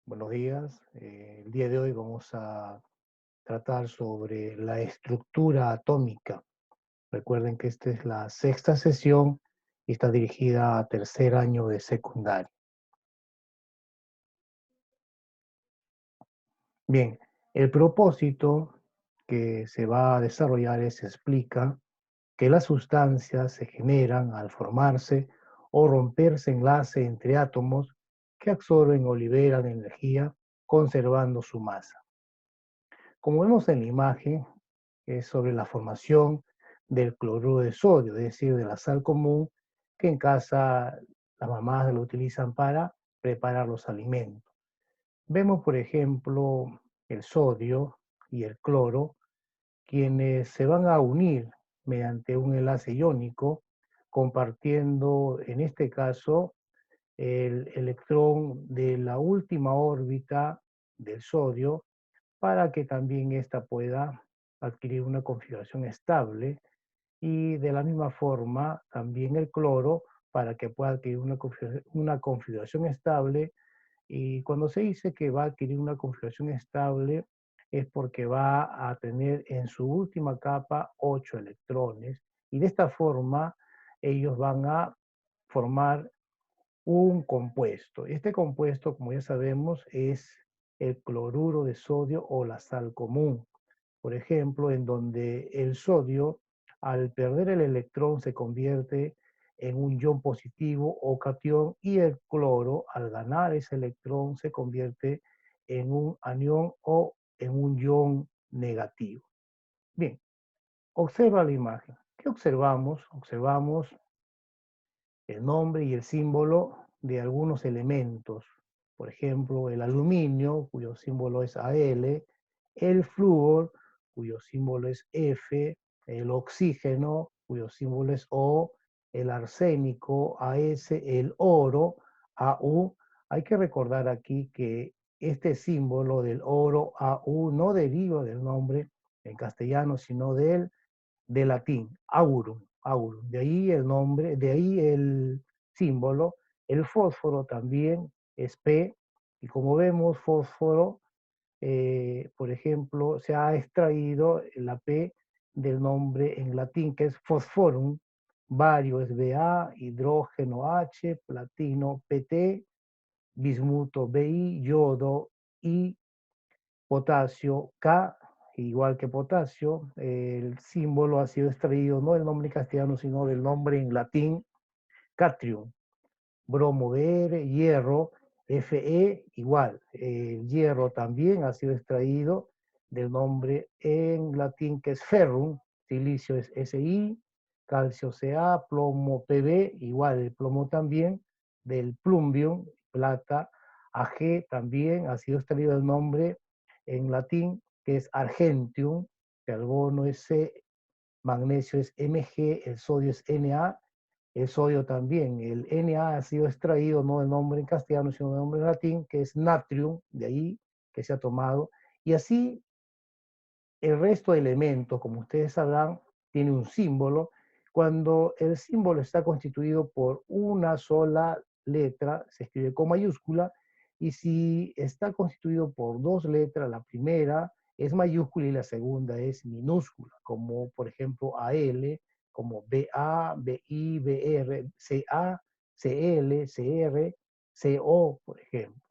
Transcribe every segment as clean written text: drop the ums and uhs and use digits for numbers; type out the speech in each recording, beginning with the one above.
Buenos días. El día de hoy vamos a tratar sobre la estructura atómica. Recuerden que esta es la sexta sesión y está dirigida a tercer año de secundaria. Bien, el propósito que se va a desarrollar explica que las sustancias se generan al formarse o romperse enlace entre átomos que absorben o liberan energía conservando su masa. Como vemos en la imagen, es sobre la formación del cloruro de sodio, es decir, de la sal común que en casa las mamás lo utilizan para preparar los alimentos. Vemos, por ejemplo, el sodio y el cloro, quienes se van a unir mediante un enlace iónico, compartiendo, en este caso, el electrón de la última órbita del sodio para que también ésta pueda adquirir una configuración estable y de la misma forma también el cloro para que pueda adquirir una configuración estable. Y cuando se dice que va a adquirir una configuración estable es porque va a tener en su última capa 8 electrones y de esta forma ellos van a formar un compuesto. Este compuesto, como ya sabemos, es el cloruro de sodio o la sal común. Por ejemplo, en donde el sodio, al perder el electrón, se convierte en un ion positivo o cation y el cloro, al ganar ese electrón, se convierte en un anión o en un ion negativo. Bien, observa la imagen. ¿Qué observamos? Observamos el nombre y el símbolo de algunos elementos. Por ejemplo, el aluminio, cuyo símbolo es Al, el flúor, cuyo símbolo es F, el oxígeno, cuyo símbolo es O, el arsénico, AS, el oro, AU. Hay que recordar aquí que este símbolo del oro, AU, no deriva del nombre en castellano, sino de latín, aurum, aurum. De ahí el nombre, de ahí el símbolo. El fósforo también es P, y como vemos, fósforo, por ejemplo, se ha extraído la P del nombre en latín, que es fosforum, bario es Ba, hidrógeno H, platino PT, bismuto Bi, yodo I, potasio K, igual que potasio, el símbolo ha sido extraído no del nombre castellano, sino del nombre en latín, catrium, bromo Br, hierro, Fe igual, el hierro también ha sido extraído del nombre en latín que es ferrum, silicio es Si, calcio Ca, plomo Pb, igual el plomo también, del plumbium, plata, Ag también ha sido extraído el nombre en latín que es argentium, carbono es C, magnesio es Mg, el sodio es Na, el sodio también. El Na ha sido extraído no del nombre en castellano, sino del nombre en latín, que es natrium, de ahí que se ha tomado. Y así el resto de elementos, como ustedes sabrán, tiene un símbolo. Cuando el símbolo está constituido por una sola letra, se escribe con mayúscula, y si está constituido por dos letras, la primera es mayúscula y la segunda es minúscula, como por ejemplo AL, como BA, BI, BR, CA, CL, CR, CO, por ejemplo.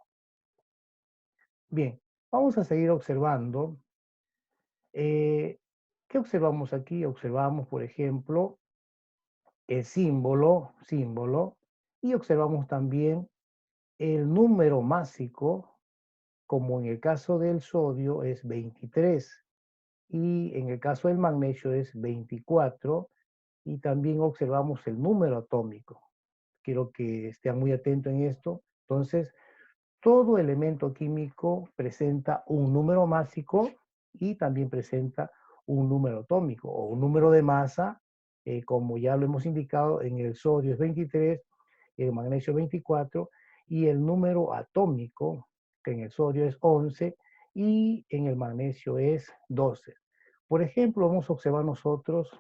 Bien, vamos a seguir observando. ¿Qué observamos aquí? Observamos, por ejemplo, el símbolo, y observamos también el número másico, como en el caso del sodio es 23 y en el caso del magnesio es 24, y también observamos el número atómico. Quiero que estén muy atentos en esto. Entonces, todo elemento químico presenta un número másico y también presenta un número atómico o un número de masa, como ya lo hemos indicado, en el sodio es 23, en el magnesio 24, y el número atómico, que en el sodio es 11 y en el magnesio es 12. Por ejemplo, vamos a observar nosotros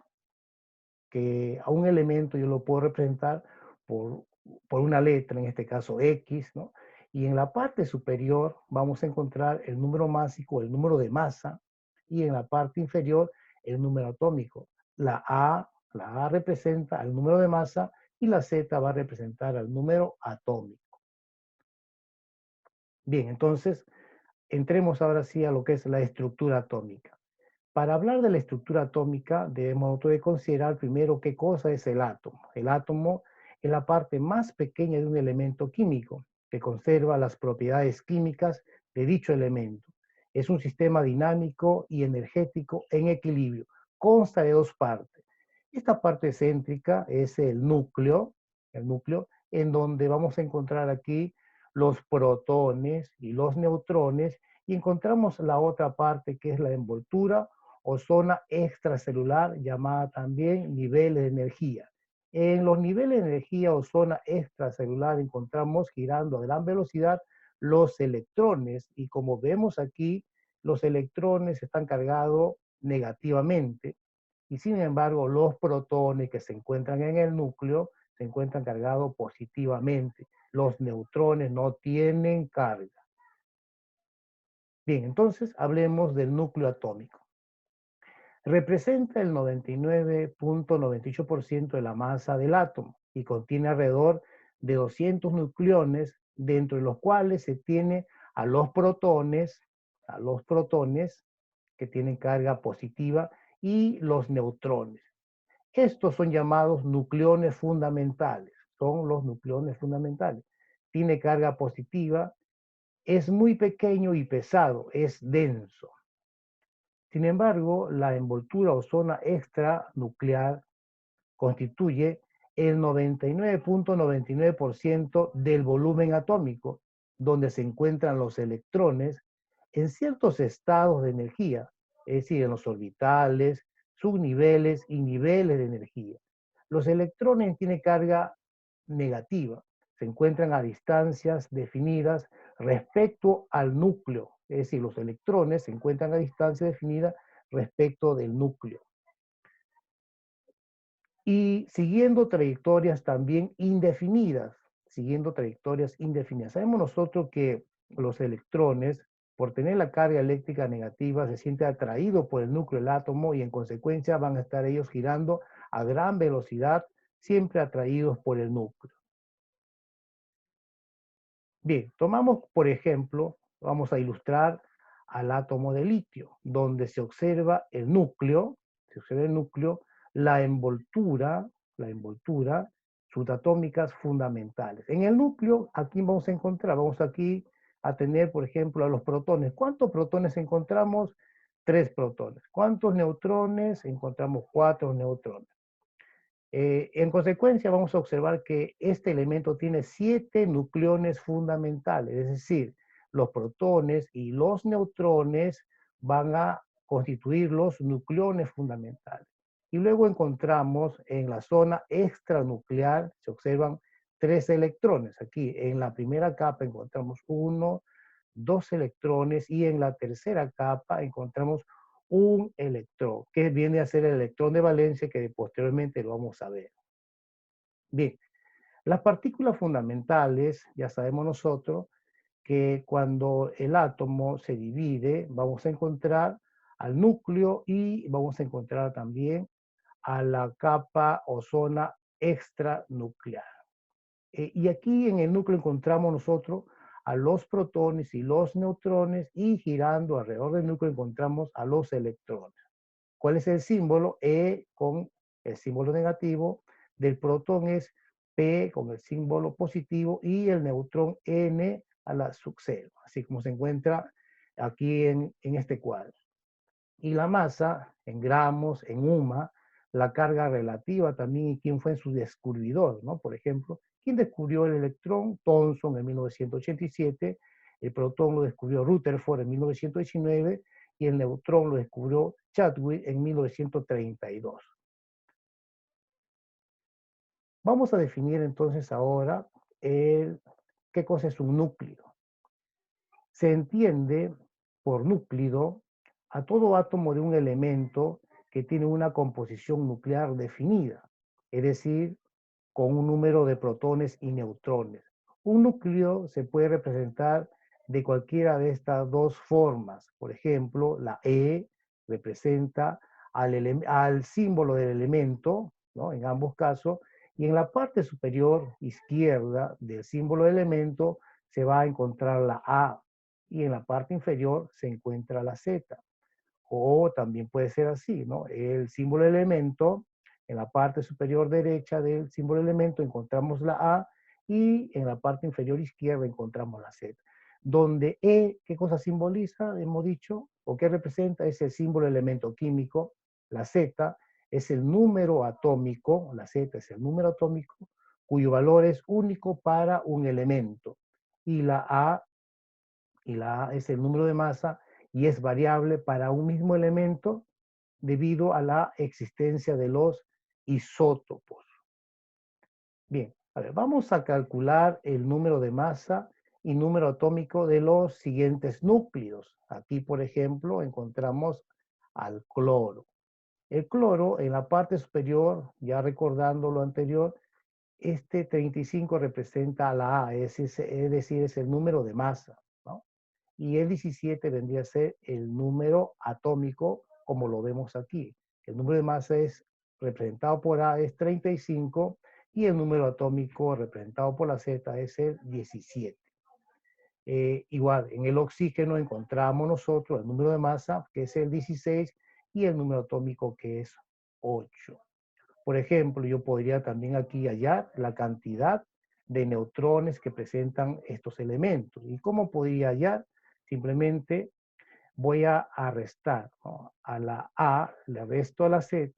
que a un elemento yo lo puedo representar por, por una letra, en este caso X, ¿no? Y en la parte superior vamos a encontrar el número másico, el número de masa, y en la parte inferior el número atómico. La A representa el número de masa y la Z va a representar al número atómico. Bien, entonces entremos ahora sí a lo que es la estructura atómica. Para hablar de la estructura atómica debemos nosotros de considerar primero qué cosa es el átomo. El átomo es la parte más pequeña de un elemento químico que conserva las propiedades químicas de dicho elemento. Es un sistema dinámico y energético en equilibrio. Consta de dos partes. Esta parte céntrica es el núcleo en donde vamos a encontrar aquí los protones y los neutrones, y encontramos la otra parte que es la envoltura o zona extracelular, llamada también niveles de energía. En los niveles de energía o zona extracelular encontramos girando a gran velocidad los electrones, y como vemos aquí, los electrones están cargados negativamente, y sin embargo los protones que se encuentran en el núcleo se encuentran cargados positivamente. Los neutrones no tienen carga. Bien, entonces hablemos del núcleo atómico. Representa el 99.98% de la masa del átomo y contiene alrededor de 200 nucleones, dentro de los cuales se tiene a los protones que tienen carga positiva, y los neutrones. Estos son llamados nucleones fundamentales, son los nucleones fundamentales. Tiene carga positiva, es muy pequeño y pesado, es denso. Sin embargo, la envoltura o zona extranuclear constituye el 99.99% del volumen atómico, donde se encuentran los electrones en ciertos estados de energía, es decir, en los orbitales, subniveles y niveles de energía. Los electrones tienen carga negativa, se encuentran a distancias definidas respecto al núcleo, es decir, los electrones se encuentran a distancia definida respecto del núcleo. Y siguiendo trayectorias también indefinidas, Sabemos nosotros que los electrones, por tener la carga eléctrica negativa, se sienten atraídos por el núcleo del átomo, y en consecuencia van a estar ellos girando a gran velocidad, siempre atraídos por el núcleo. Bien, tomamos por ejemplo, vamos a ilustrar al átomo de litio, donde se observa el núcleo, la envoltura, subatómicas fundamentales. En el núcleo, aquí vamos aquí a tener, por ejemplo, a los protones. ¿Cuántos protones encontramos? 3 protones. ¿Cuántos neutrones? Encontramos 4 neutrones. En consecuencia, vamos a observar que este elemento tiene 7 nucleones fundamentales, es decir, los protones y los neutrones van a constituir los nucleones fundamentales. Y luego encontramos en la zona extranuclear, se observan 3 electrones. Aquí en la primera capa encontramos 1, 2 electrones, y en la tercera capa encontramos un electrón, que viene a ser el electrón de valencia, que posteriormente lo vamos a ver. Bien, las partículas fundamentales, ya sabemos nosotros que cuando el átomo se divide, vamos a encontrar al núcleo y vamos a encontrar también a la capa o zona extranuclear. Y aquí en el núcleo encontramos nosotros a los protones y los neutrones, y girando alrededor del núcleo encontramos a los electrones. ¿Cuál es el símbolo? E con el símbolo negativo, del protón es P con el símbolo positivo, y el neutrón N a la sub 0, así como se encuentra aquí en este cuadro. Y la masa en gramos, en UMA, la carga relativa también, y quién fue su descubridor, ¿no? Por ejemplo, ¿quién descubrió el electrón? Thomson en 1987, el protón lo descubrió Rutherford en 1919, y el neutrón lo descubrió Chadwick en 1932. Vamos a definir entonces ahora qué cosa es un núcleo. Se entiende por núcleo a todo átomo de un elemento que tiene una composición nuclear definida, es decir, con un número de protones y neutrones, Un núcleo se puede representar de cualquiera de estas dos formas. Por ejemplo, la E representa al símbolo del elemento, ¿no? En ambos casos, y en la parte superior izquierda del símbolo del elemento se va a encontrar la A, y en la parte inferior se encuentra la Z. O también puede ser así, ¿no? El símbolo elemento, en la parte superior derecha del símbolo elemento encontramos la A y en la parte inferior izquierda encontramos la Z. Donde E, ¿qué cosa simboliza? Hemos dicho, o qué representa, es el símbolo elemento químico. La Z es el número atómico, la Z es el número atómico, cuyo valor es único para un elemento. Y la A es el número de masa y es variable para un mismo elemento debido a la existencia de los isótopos. Bien, a ver, vamos a calcular el número de masa y número atómico de los siguientes núcleos. Aquí, por ejemplo, encontramos al cloro. El cloro en la parte superior, ya recordando lo anterior, este 35 representa a la A, es decir, es el número de masa, ¿no? Y el 17 vendría a ser el número atómico, como lo vemos aquí. El número de masa es representado por A es 35 y el número atómico representado por la Z es el 17. Igual, en el oxígeno encontramos nosotros el número de masa, que es el 16, y el número atómico, que es 8. Por ejemplo, yo podría también aquí hallar la cantidad de neutrones que presentan estos elementos. ¿Y cómo podría hallar? Simplemente voy a restar, ¿no? A la A, le resto a la Z,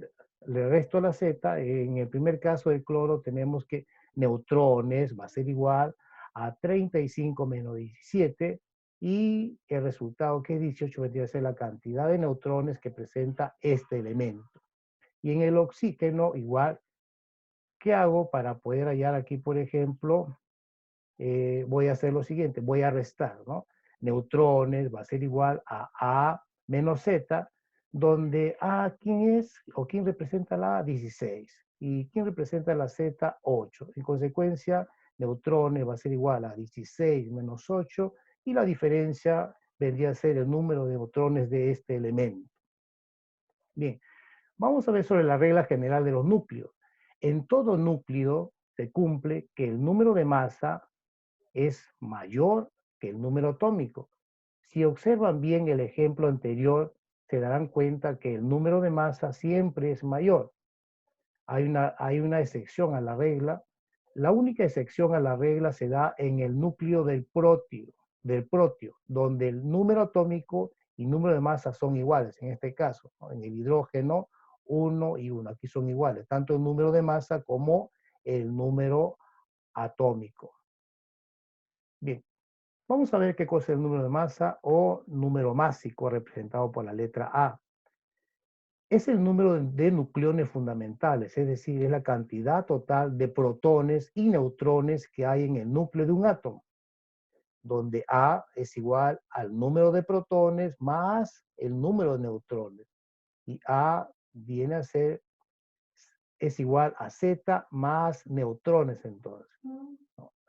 le resto a la Z. En el primer caso del cloro tenemos que neutrones va a ser igual a 35 menos 17 y el resultado, que es 18, vendría a ser la cantidad de neutrones que presenta este elemento. Y en el oxígeno igual, ¿qué hago para poder hallar aquí, por ejemplo? Voy a hacer lo siguiente, voy a restar, ¿no? Neutrones va a ser igual a A menos Z, donde A, ¿quién es o quién representa la A? 16. ¿Y quién representa la Z? 8. En consecuencia, neutrones va a ser igual a 16 menos 8 y la diferencia vendría a ser el número de neutrones de este elemento. Bien, vamos a ver sobre la regla general de los núcleos. En todo núcleo se cumple que el número de masa es mayor que el número atómico. Si observan bien el ejemplo anterior, se darán cuenta que el número de masa siempre es mayor. Hay una excepción a la regla. La única excepción a la regla se da en el núcleo del protio, donde el número atómico y número de masa son iguales, en este caso, ¿no? En el hidrógeno, 1 y 1, aquí son iguales, tanto el número de masa como el número atómico. Bien, vamos a ver qué cosa es el número de masa o número másico representado por la letra A. Es el número de nucleones fundamentales, es decir, es la cantidad total de protones y neutrones que hay en el núcleo de un átomo, donde A es igual al número de protones más el número de neutrones. Y A viene a ser, es igual a Z más neutrones entonces, ¿no?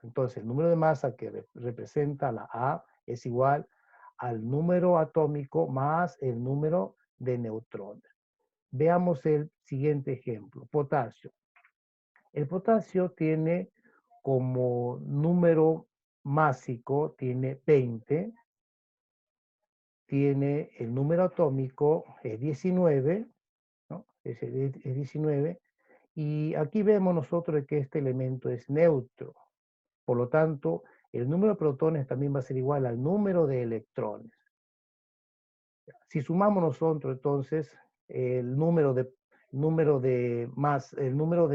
Entonces, el número de masa que representa la A es igual al número atómico más el número de neutrones. Veamos el siguiente ejemplo, potasio. El potasio tiene como número másico, tiene 20, tiene el número atómico, es 19, ¿no? Es 19, y aquí vemos nosotros que este elemento es neutro. Por lo tanto, el número de protones también va a ser igual al número de electrones. Si sumamos nosotros entonces el número de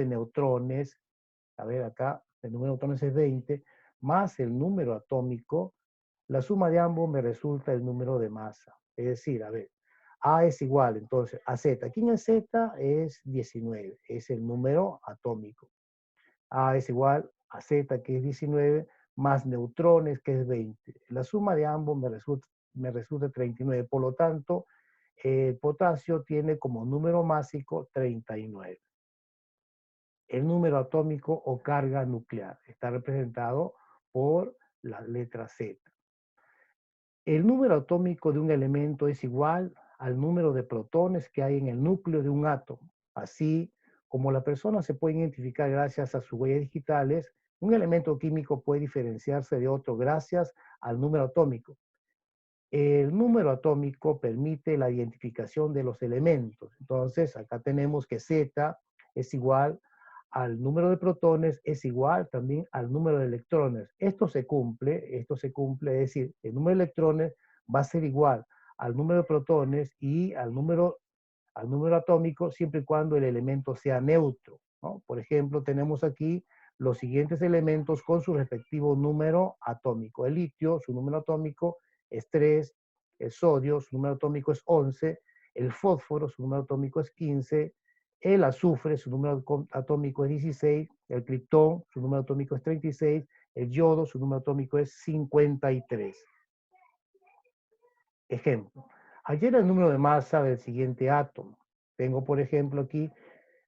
neutrones, a ver acá, el número de neutrones es 20, más el número atómico, la suma de ambos me resulta el número de masa. Es decir, a ver, A es igual entonces a Z. ¿Quién es Z? Es 19, es el número atómico. A es igual a Z, que es 19, más neutrones, que es 20. La suma de ambos me resulta 39. Por lo tanto, el potasio tiene como número másico 39. El número atómico o carga nuclear está representado por la letra Z. El número atómico de un elemento es igual al número de protones que hay en el núcleo de un átomo. Así como la persona se puede identificar gracias a sus huellas digitales, un elemento químico puede diferenciarse de otro gracias al número atómico. El número atómico permite la identificación de los elementos. Entonces, acá tenemos que Z es igual al número de protones, es igual también al número de electrones. Esto se cumple, es decir, el número de electrones va a ser igual al número de protones y al número atómico siempre y cuando el elemento sea neutro, ¿no? Por ejemplo, tenemos aquí los siguientes elementos con su respectivo número atómico. El litio, su número atómico es 3, el sodio, su número atómico es 11, el fósforo, su número atómico es 15, el azufre, su número atómico es 16, el criptón, su número atómico es 36, el yodo, su número atómico es 53. Ejemplo, hallar el número de masa del siguiente átomo. Tengo, por ejemplo, aquí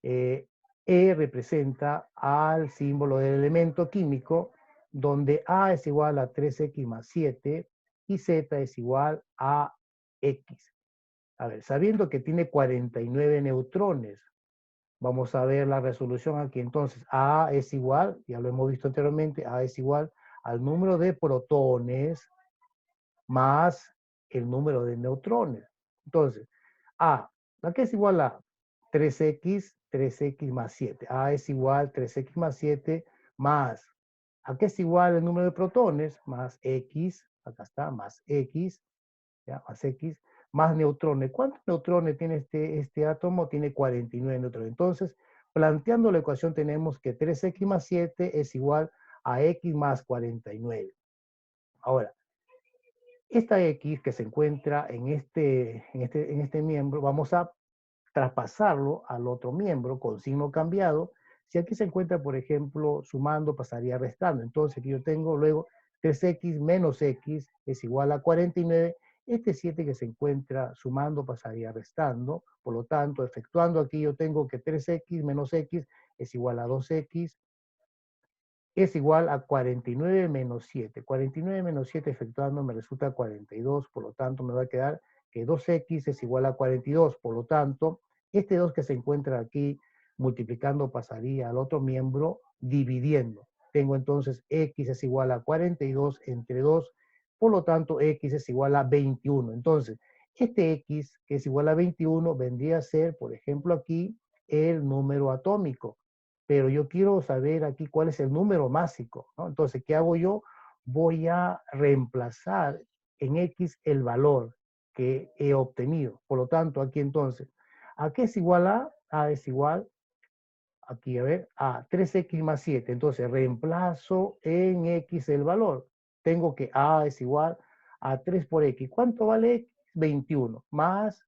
eh, E representa al símbolo del elemento químico, donde A es igual a 3x más 7 y Z es igual a X. A ver, sabiendo que tiene 49 neutrones, vamos a ver la resolución aquí. Entonces, A es igual, ya lo hemos visto anteriormente, A es igual al número de protones más el número de neutrones. Entonces, A, ¿a qué es igual a 3x más 7? A es igual a 3x más 7 más, ¿a qué es igual el número de protones? Más X, acá está, más X, ¿ya? Más X, más neutrones. ¿Cuántos neutrones tiene este átomo? Tiene 49 neutrones. Entonces, planteando la ecuación tenemos que 3x más 7 es igual a X más 49. Ahora, esta X que se encuentra en este miembro, vamos a traspasarlo al otro miembro con signo cambiado. Si aquí se encuentra, por ejemplo, sumando, pasaría restando. Entonces aquí yo tengo luego 3x menos x es igual a 49. Este 7 que se encuentra sumando pasaría restando. Por lo tanto, efectuando aquí yo tengo que 3x menos x es igual a 2x es igual a 49 menos 7. 49 menos 7 efectuando me resulta 42, por lo tanto me va a quedar que 2x es igual a 42, por lo tanto, este 2 que se encuentra aquí multiplicando pasaría al otro miembro dividiendo. Tengo entonces x es igual a 42 entre 2, por lo tanto x es igual a 21. Entonces, este x que es igual a 21 vendría a ser, por ejemplo, aquí el número atómico, pero yo quiero saber aquí cuál es el número másico, ¿no? Entonces, ¿qué hago yo? Voy a reemplazar en X el valor que he obtenido. Por lo tanto, aquí entonces, ¿a qué es igual a? A es igual, aquí a ver, a 3x más 7. Entonces, reemplazo en X el valor. Tengo que A es igual a 3 por X. ¿Cuánto vale X? 21 más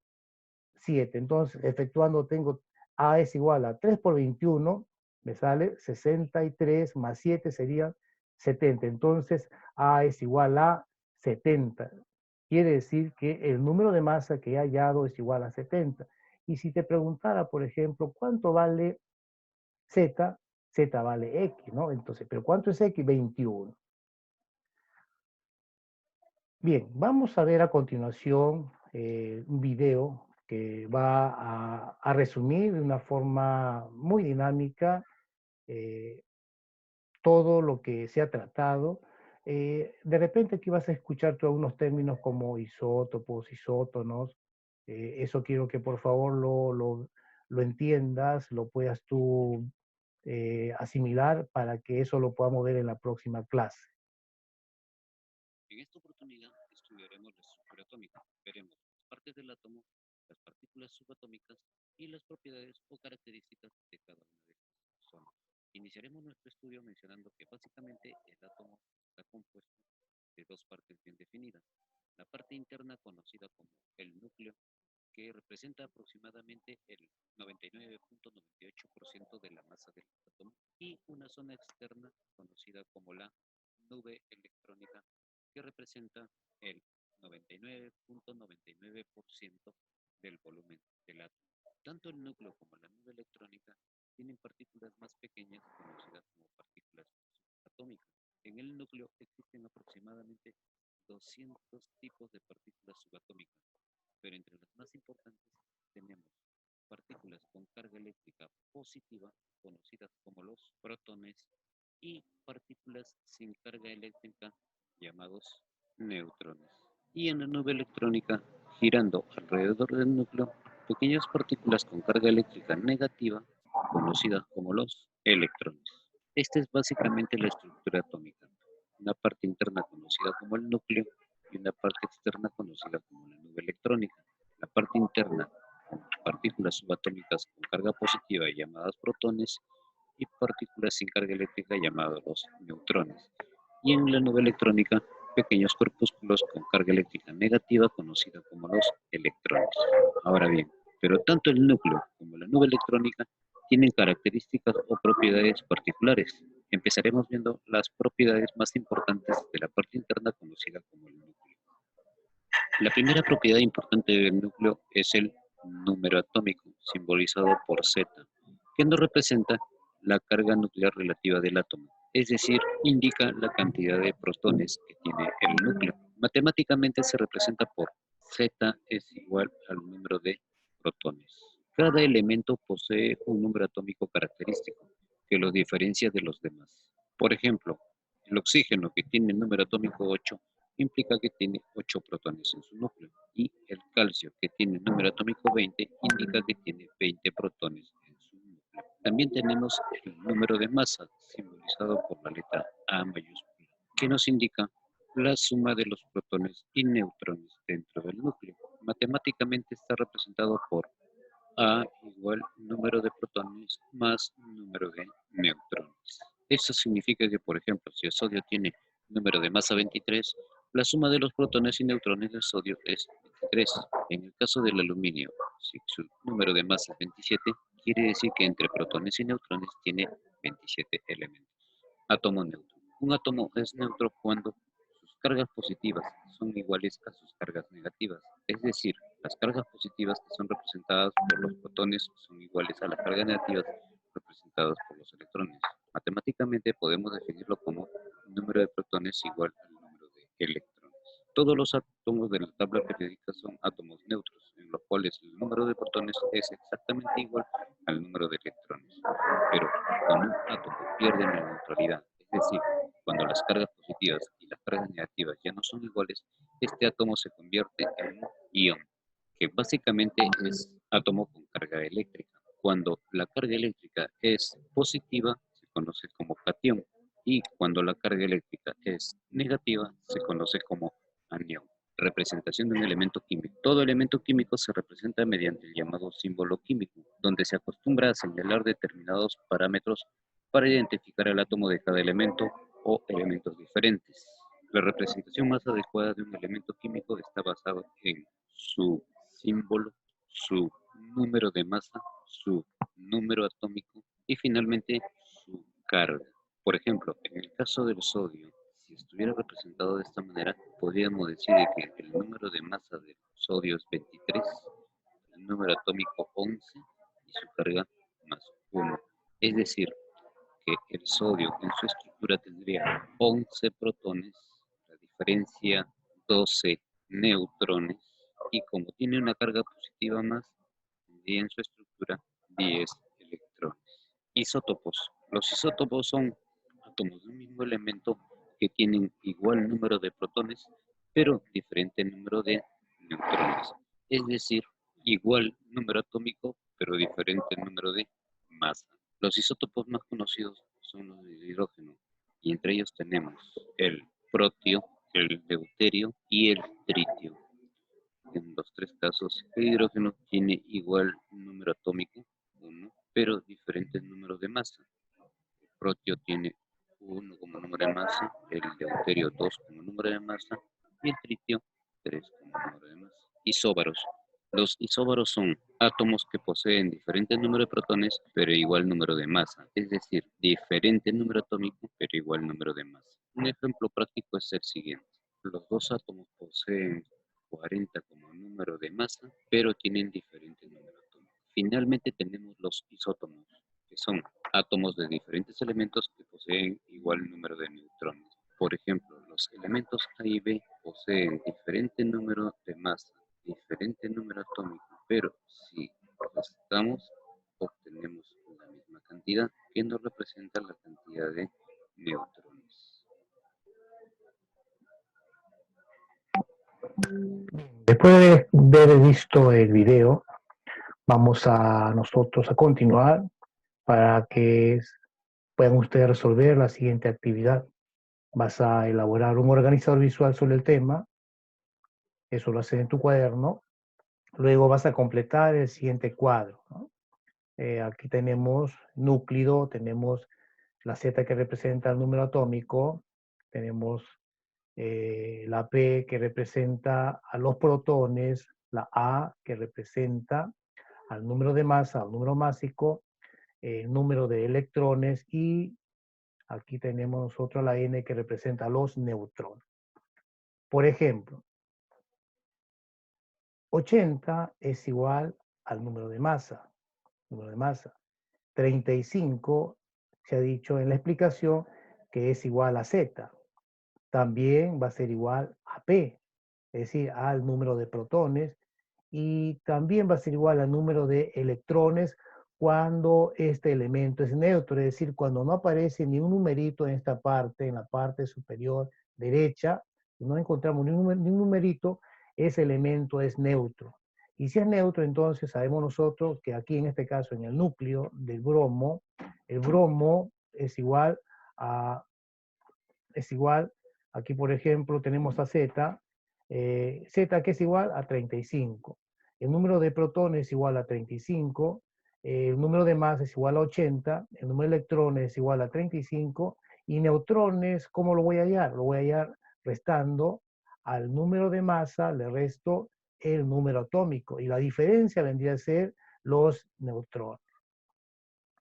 7. Entonces, efectuando, tengo A es igual a 3 por 21, me sale 63 más 7 serían 70. Entonces, A es igual a 70. Quiere decir que el número de masa que he hallado es igual a 70. Y si te preguntara, por ejemplo, ¿cuánto vale Z? Z vale X, ¿no? Entonces, ¿pero cuánto es X? 21. Bien, vamos a ver a continuación un video que va a resumir de una forma muy dinámica eh, todo lo que se ha tratado. De repente aquí vas a escuchar tú algunos términos como isótopos, isótonos. Eso quiero que por favor lo entiendas, lo puedas tú asimilar para que eso lo podamos ver en la próxima clase. En esta oportunidad estudiaremos la estructura atómica. Veremos las partes del átomo, las partículas subatómicas y las propiedades o características de cada una de estas zonas. Iniciaremos nuestro estudio mencionando que básicamente el átomo está compuesto de dos partes bien definidas. La parte interna conocida como el núcleo, que representa aproximadamente el 99.98% de la masa del átomo, y una zona externa conocida como la nube electrónica, que representa el 99.99% del volumen del átomo. Tanto el núcleo como la nube electrónica tienen partículas más pequeñas conocidas como partículas subatómicas. En el núcleo existen aproximadamente 200 tipos de partículas subatómicas, pero entre las más importantes tenemos partículas con carga eléctrica positiva, conocidas como los protones, y partículas sin carga eléctrica, llamados neutrones. Y en la nube electrónica, girando alrededor del núcleo, pequeñas partículas con carga eléctrica negativa, conocidas como los electrones. Esta es básicamente la estructura atómica. Una parte interna conocida como el núcleo y una parte externa conocida como la nube electrónica. La parte interna, partículas subatómicas con carga positiva llamadas protones y partículas sin carga eléctrica llamados los neutrones. Y en la nube electrónica, pequeños corpúsculos con carga eléctrica negativa conocida como los electrones. Ahora bien, pero tanto el núcleo como la nube electrónica tienen características o propiedades particulares. Empezaremos viendo las propiedades más importantes de la parte interna conocida como el núcleo. La primera propiedad importante del núcleo es el número atómico, simbolizado por Z, que nos representa la carga nuclear relativa del átomo, es decir, indica la cantidad de protones que tiene el núcleo. Matemáticamente se representa por Z es igual al número de protones. Cada elemento posee un número atómico característico que lo diferencia de los demás. Por ejemplo, el oxígeno, que tiene el número atómico 8, implica que tiene 8 protones en su núcleo, y el calcio, que tiene el número atómico 20, indica que tiene 20 protones en su núcleo. También tenemos el número de masa, simbolizado por la letra A mayúscula, que nos indica la suma de los protones y neutrones dentro del núcleo. Matemáticamente está representado por A igual número de protones más número de neutrones. Eso significa que, por ejemplo, si el sodio tiene número de masa 23, la suma de los protones y neutrones del sodio es 23. En el caso del aluminio, si su número de masa es 27, quiere decir que entre protones y neutrones tiene 27 elementos. Átomo neutro. Un átomo es neutro cuando sus cargas positivas son iguales a sus cargas negativas. Es decir, las cargas positivas, que son representadas por los protones, son iguales a las cargas negativas representadas por los electrones. Matemáticamente podemos definirlo como número de protones igual al número de electrones. Todos los átomos de la tabla periódica son átomos neutros, en los cuales el número de protones es exactamente igual al número de electrones. Pero cuando un átomo pierde la neutralidad, es decir, cuando las cargas positivas y las cargas negativas ya no son iguales, este átomo se convierte en un ion, que básicamente es átomo con carga eléctrica. Cuando la carga eléctrica es positiva, se conoce como catión, y cuando la carga eléctrica es negativa, se conoce como anión. Representación de un elemento químico. Todo elemento químico se representa mediante el llamado símbolo químico, donde se acostumbra a señalar determinados parámetros para identificar el átomo de cada elemento o elementos diferentes. La representación más adecuada de un elemento químico está basada en su símbolo, su número de masa, su número atómico y finalmente su carga. Por ejemplo, en el caso del sodio, si estuviera representado de esta manera, podríamos decir que el número de masa del sodio es 23, el número atómico 11 y su carga más 1. Es decir, que el sodio en su estructura tendría 11 protones, la diferencia 12 neutrones, y como tiene una carga positiva más, tendría en su estructura 10 electrones. Isótopos. Los isótopos son átomos de un mismo elemento que tienen igual número de protones, pero diferente número de neutrones. Es decir, igual número atómico, pero diferente número de masa. Los isótopos más conocidos son los de hidrógeno, y entre ellos tenemos el protio, el deuterio y el tritio. En los tres casos, el hidrógeno tiene igual número atómico, 1, pero diferentes números de masa. El protio tiene 1 como número de masa, el deuterio 2 como número de masa y el tritio 3 como número de masa. Isóbaros. Los isóbaros son átomos que poseen diferente número de protones, pero igual número de masa, es decir, diferente número atómico, pero igual número de masa. Un ejemplo práctico es el siguiente. Los dos átomos poseen 40 como número de masa, pero tienen diferente número atómico. Finalmente tenemos los isótomos, que son átomos de diferentes elementos que poseen igual número de neutrones. Por ejemplo, los elementos A y B poseen diferente número de masa, diferente número atómico, pero si restamos, obtenemos la misma cantidad, que nos representa la cantidad de neutrones. Después de haber visto el video, vamos a nosotros a continuar para que puedan ustedes resolver la siguiente actividad. Vas a elaborar un organizador visual sobre el tema, eso lo haces en tu cuaderno. Luego vas a completar el siguiente cuadro, ¿no? Aquí tenemos núcleo, tenemos la Z que representa el número atómico, tenemos la P que representa a los protones, la A que representa al número de masa, al número másico, el número de electrones y aquí tenemos nosotros la N que representa a los neutrones. Por ejemplo, 80 es igual al número de masa. 35 se ha dicho en la explicación que es igual a Z. También va a ser igual a P, es decir, al número de protones, y también va a ser igual al número de electrones cuando este elemento es neutro, es decir, cuando no aparece ni un numerito en esta parte, en la parte superior derecha, no encontramos ni un numerito, ese elemento es neutro. Y si es neutro, entonces sabemos nosotros que aquí en este caso, en el núcleo del bromo, el bromo es igual a aquí por ejemplo tenemos a Z, Z que es igual a 35. El número de protones es igual a 35, el número de masa es igual a 80, el número de electrones es igual a 35, y neutrones, ¿cómo lo voy a hallar? Lo voy a hallar restando al número de masa, le resto el número atómico, y la diferencia vendría a ser los neutrones.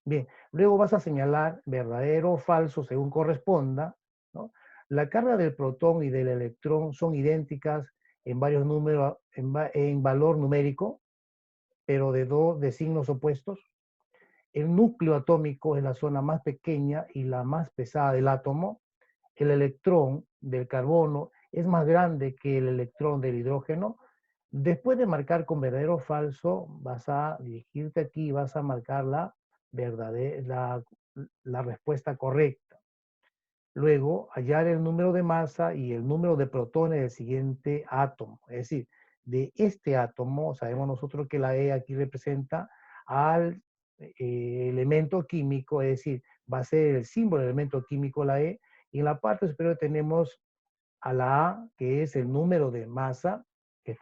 Bien, luego vas a señalar verdadero o falso según corresponda, ¿no? La carga del protón y del electrón son idénticas en varios números, en valor numérico, pero de signos opuestos. El núcleo atómico es la zona más pequeña y la más pesada del átomo. El electrón del carbono es más grande que el electrón del hidrógeno. Después de marcar con verdadero o falso, vas a dirigirte aquí y vas a marcar la respuesta correcta. Luego, hallar el número de masa y el número de protones del siguiente átomo. Es decir, de este átomo, sabemos nosotros que la E aquí representa al elemento químico, es decir, va a ser el símbolo del elemento químico la E, y en la parte superior tenemos a la A, que es el número de masa, que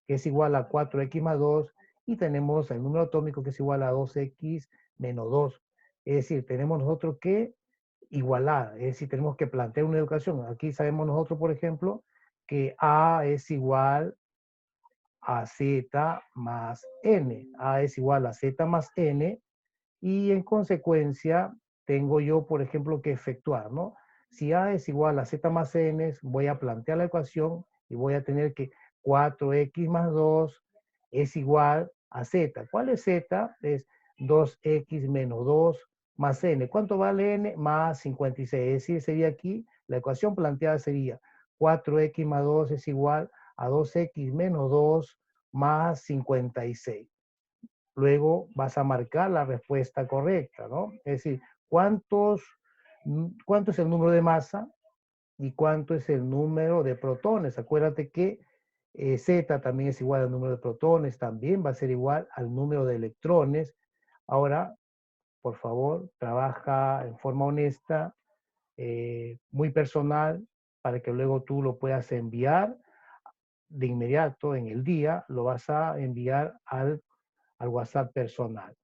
es igual a 4x más 2, y tenemos el número atómico que es igual a 2x menos 2. Es decir, tenemos nosotros que igualar, es decir, tenemos que plantear una educación. Aquí sabemos nosotros, por ejemplo, que A es igual a Z más N. A es igual a Z más N, y en consecuencia tengo yo, por ejemplo, que efectuar, ¿no? Si A es igual a Z más N, voy a plantear la ecuación y voy a tener que 4x más 2 es igual a Z. ¿Cuál es Z? Es 2x menos 2 más N. ¿Cuánto vale N? Más 56. Es decir, sería aquí, la ecuación planteada sería 4x más 2 es igual a 2x menos 2 más 56. Luego vas a marcar la respuesta correcta, ¿no? Es decir, ¿cuánto es el número de masa y cuánto es el número de protones? Acuérdate que Z también es igual al número de protones, también va a ser igual al número de electrones. Ahora, por favor, trabaja en forma honesta, muy personal, para que luego tú lo puedas enviar de inmediato en el día, lo vas a enviar al WhatsApp personal.